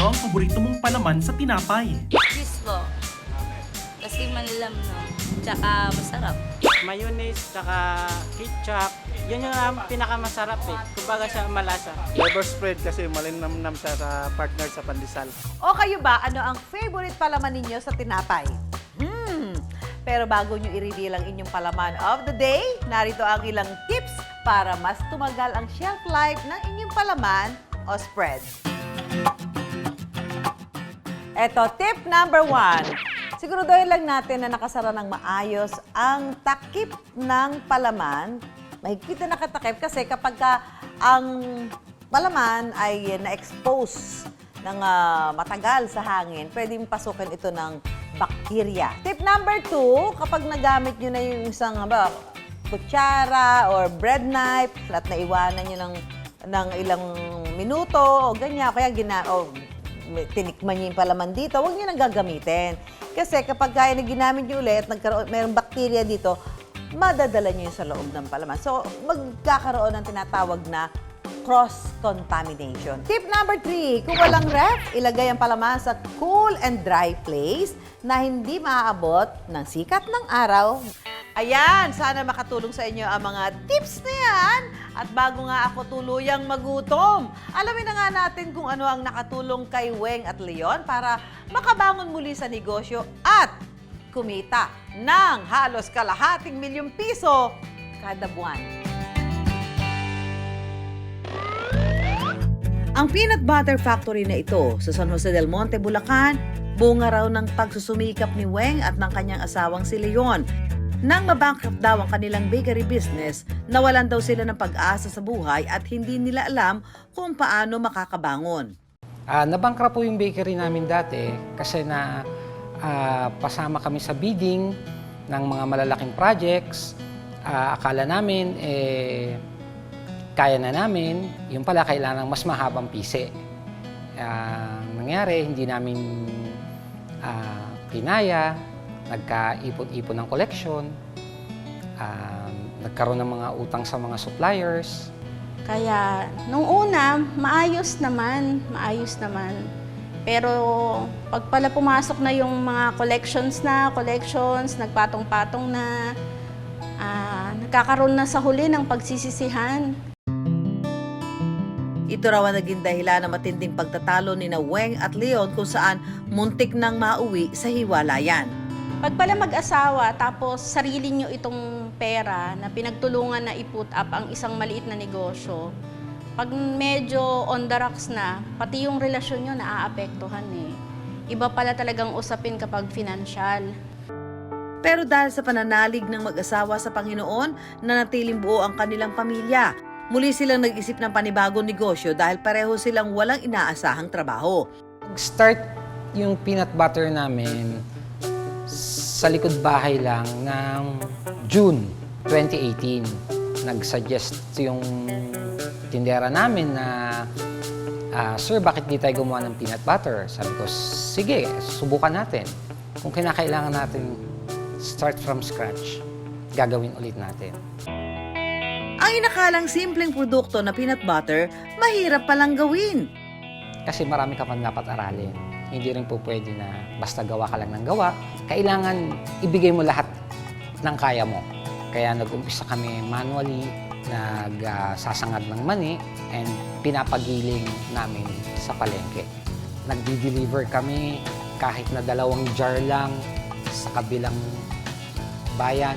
Ano ang paborito mong palaman sa tinapay? Cheese po. Kasi manilam, no? Tsaka masarap. Mayonnaise, tsaka ketchup. Yun yung pinakamasarap eh. Kumbaga siya malasa. Flavor spread kasi malinamnam siya sa partner sa pandesal. O kayo ba, ano ang favorite palaman ninyo sa tinapay? Pero bago nyo i-reveal ang inyong palaman of the day, narito ang ilang tips para mas tumagal ang shelf life ng inyong palaman o spread. Eto, tip number 1. Siguraduhin lang natin na nakasara ng maayos ang takip ng palaman. Mahigpit na nakatakip kasi kapag ang palaman ay na-expose ng matagal sa hangin, pwedeng pasukin ito ng bakterya. Tip number 2, kapag nagamit nyo na yung isang kutsara or bread knife at naiwanan nyo ng ilang minuto o ganyan, kaya tinikman nyo yung palaman dito, huwag nyo nang gagamitin. Kasi kapag kaya na ginamit nyo ulit, mayroong bakterya dito, madadala nyo yun sa loob ng palaman. So, magkakaroon ng tinatawag na cross-contamination. Tip number 3, kung walang ref, ilagay ang palaman sa cool and dry place na hindi maaabot ng sikat ng araw. Ayan, sana makatulong sa inyo ang mga tips na yan. At bago nga ako tuluyang magutom, alamin na nga natin kung ano ang nakatulong kay Weng at Leon para makabangon muli sa negosyo at kumita ng halos kalahating milyong piso kada buwan. Ang peanut butter factory na ito sa San Jose del Monte, Bulacan, bunga raw ng pagsusumikap ni Weng at ng kanyang asawang si Leon. Nang mabankrupt daw ang kanilang bakery business, nawalan daw sila ng pag-asa sa buhay at hindi nila alam kung paano makakabangon. Nabankrupt po yung bakery namin dati kasi pasama kami sa bidding ng mga malalaking projects. Akala namin kaya na namin, yung pala kailangan mas mahabang pisi. Nangyari, hindi namin pinaya, nagkaipon-ipon ng collection, nagkaroon ng mga utang sa mga suppliers. Kaya, nung una, maayos naman. Pero, pag pala pumasok na yung mga collections, nagpatong-patong na, nagkakaroon na sa huli ng pagsisisihan. Ito raw ang naging dahilan ng matinding pagtatalo ni na Weng at Leon kung saan muntik nang mauwi sa hiwalayan. Pag pala mag-asawa, tapos sarili nyo itong pera na pinagtulungan na i-put up ang isang maliit na negosyo, pag medyo on the rocks na, pati yung relasyon nyo naaapektuhan eh. Iba pala talagang usapin kapag financial. Pero dahil sa pananalig ng mag-asawa sa Panginoon, nanatiling buo ang kanilang pamilya. Muli silang nag-isip ng panibagong negosyo dahil pareho silang walang inaasahang trabaho. Start yung peanut butter namin sa likod bahay lang ng June 2018. Nag-suggest yung tindera namin na, Sir, bakit di tayo gumawa ng peanut butter? Sabi ko, sige, subukan natin. Kung kinakailangan natin start from scratch, gagawin ulit natin. Ang inakalang simpleng produkto na peanut butter, mahirap palang gawin. Kasi marami ka pang dapat aralin. Hindi rin po pwede na basta gawa ka lang ng gawa. Kailangan ibigay mo lahat ng kaya mo. Kaya nag-umpisa kami manually, nagsasangad ng mani, and pinapagiling namin sa palengke. Nagdi-deliver kami kahit na 2 jar lang sa kabilang bayan.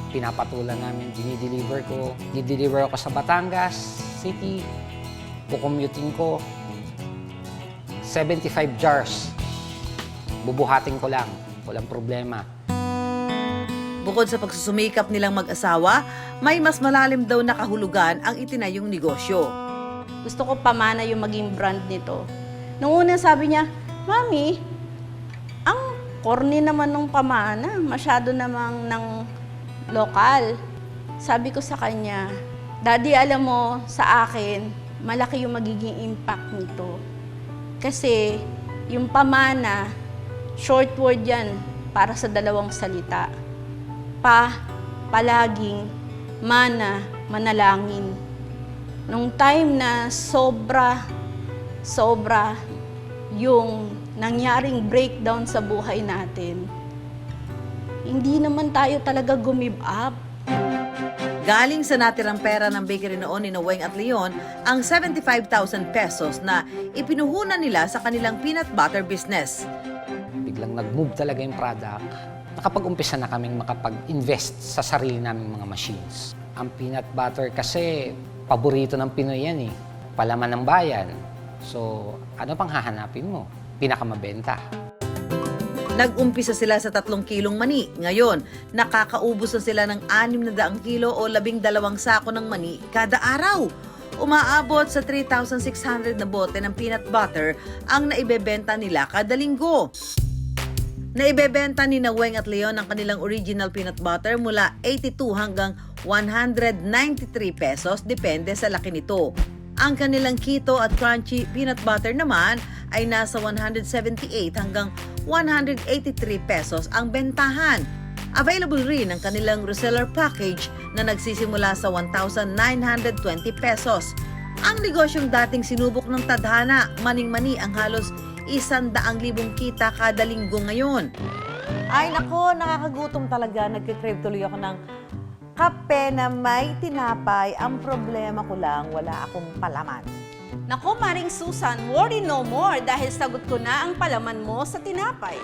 Pinapatulan namin, dinideliver ko. Dideliver ako sa Batangas City. Kukommuting ko. 75 jars. Bubuhatin ko lang. Walang problema. Bukod sa pagsusumikap nilang mag-asawa, may mas malalim daw na kahulugan ang itinayong negosyo. Gusto ko pamana yung maging brand nito. Nung una sabi niya, Mami, ang corny naman ng pamana. Masyado namang ng lokal. Sabi ko sa kanya, Daddy, alam mo, sa akin, malaki yung magiging impact nito. Kasi yung pamana, short word yan para sa 2 salita. Palaging, mana, manalangin. Nung time na sobra yung nangyaring breakdown sa buhay natin, hindi naman tayo talaga gumive up. Galing sa natirang pera ng bakery noon ni Weng at Leon ang 75,000 pesos na ipinuhunan nila sa kanilang peanut butter business. Biglang nag-move talaga yung product. Nakapag-umpisa na kaming makapag-invest sa sarili naming mga machines. Ang peanut butter kasi, paborito ng Pinoy yan eh. Palaman ng bayan. So, ano pang hahanapin mo? Pinakamabenta. Nag-umpisa sila sa 3 kilong mani. Ngayon, nakakaubos na sila ng 600 kilo o 12 sako ng mani kada araw. Umaabot sa 3,600 na bote ng peanut butter ang naibebenta nila kada linggo. Naibebenta ni Weng at Leon ang kanilang original peanut butter mula 82 hanggang 193 pesos depende sa laki nito. Ang kanilang keto at crunchy peanut butter naman ay nasa 178 hanggang 183 pesos ang bentahan. Available rin ang kanilang reseller package na nagsisimula sa 1,920 pesos. Ang negosyong dating sinubok ng tadhana, maning-mani ang halos 100,000 kita kada linggo ngayon. Ay nako, nakakagutom talaga. Nagkikrave tuloy ako ng kape na may tinapay. Ang problema ko lang, wala akong palaman. Nako, Maring Susan, worry no more dahil sagot ko na ang palaman mo sa tinapay.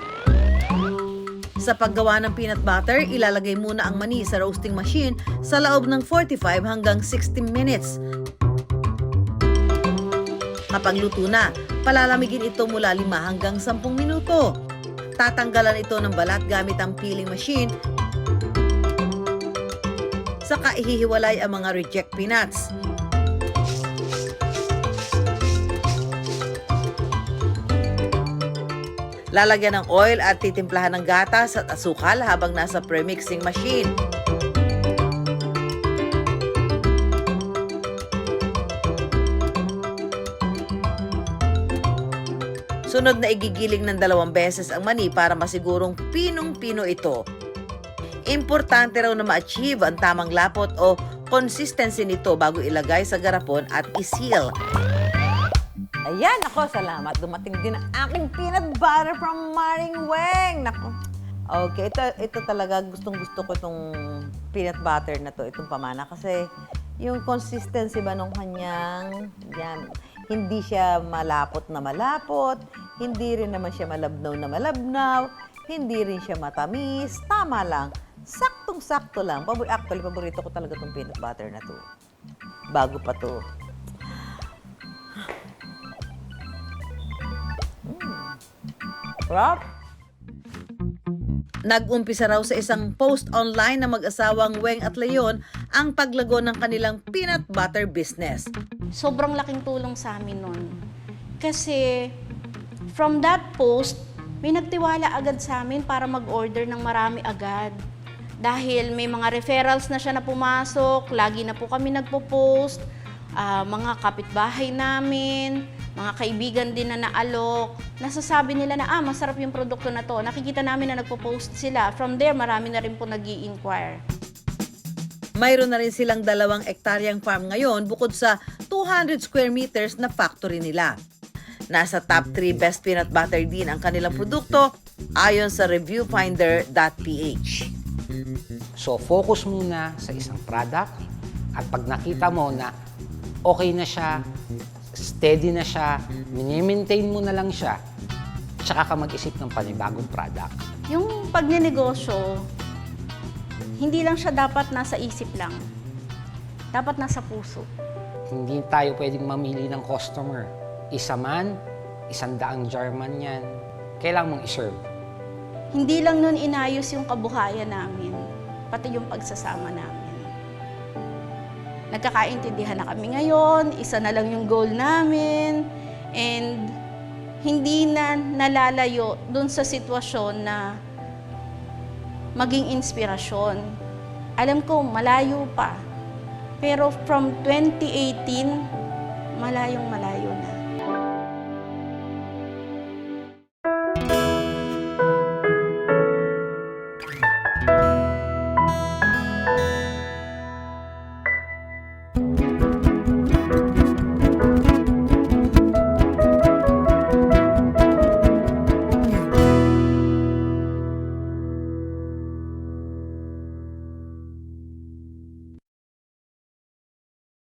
Sa paggawa ng peanut butter, ilalagay muna ang mani sa roasting machine sa loob ng 45 hanggang 60 minutes. Kapag luto na, palalamigin ito mula 5 hanggang 10 minuto. Tatanggalan ito ng balat gamit ang peeling machine. Saka ihihiwalay ang mga reject peanuts. Lalagyan ng oil at titimplahan ng gatas at asukal habang nasa pre-mixing machine. Sunod na igigiling ng 2 beses ang mani para masigurong pinong-pino ito. Importante raw na ma-achieve ang tamang lapot o consistency nito bago ilagay sa garapon at iseal. Ayan, ako, salamat. Dumating din ang aking peanut butter from Maring Weng. Nako. Okay, ito talaga gustong-gusto ko itong peanut butter na to, itong pamana. Kasi yung consistency ba nung kanyang, yan, hindi siya malapot na malapot, hindi rin naman siya malabnaw na malabnaw, hindi rin siya matamis, tama lang. Saktong-sakto lang. Actually, paborito ko talaga itong peanut butter na to. Bago pa to. Sarap. Nag-umpisa raw sa isang post online na mag-asawang Weng at Leon ang paglago ng kanilang peanut butter business. Sobrang laking tulong sa amin nun. Kasi from that post, may nagtiwala agad sa amin para mag-order ng marami agad. Dahil may mga referrals na siya na pumasok, lagi na po kami nagpo-post, mga kapitbahay namin, mga kaibigan din na naalok, nasasabi nila na masarap yung produkto na to. Nakikita namin na nagpo-post sila. From there, marami na rin po nag-i-inquire. Mayroon na rin silang 2 hektaryang farm ngayon bukod sa 200 square meters na factory nila. Nasa top 3 best peanut butter din ang kanilang produkto ayon sa reviewfinder.ph. So, focus muna sa isang product at pag nakita mo na okay na siya, steady na siya, mini-maintain mo na lang siya, tsaka ka mag-isip ng panibagong product. Yung pagnenegosyo, hindi lang siya dapat nasa isip lang. Dapat nasa puso. Hindi tayo pwedeng mamili ng customer. Isa man, 100 jar man yan, kailangan mong iserve. Hindi lang nun inayos yung kabuhayan namin, pati yung pagsasama namin. Nagkakaintindihan na kami ngayon, isa na lang yung goal namin, and hindi na nalalayo dun sa sitwasyon na maging inspirasyon. Alam ko, malayo pa. Pero from 2018, malayong malayo.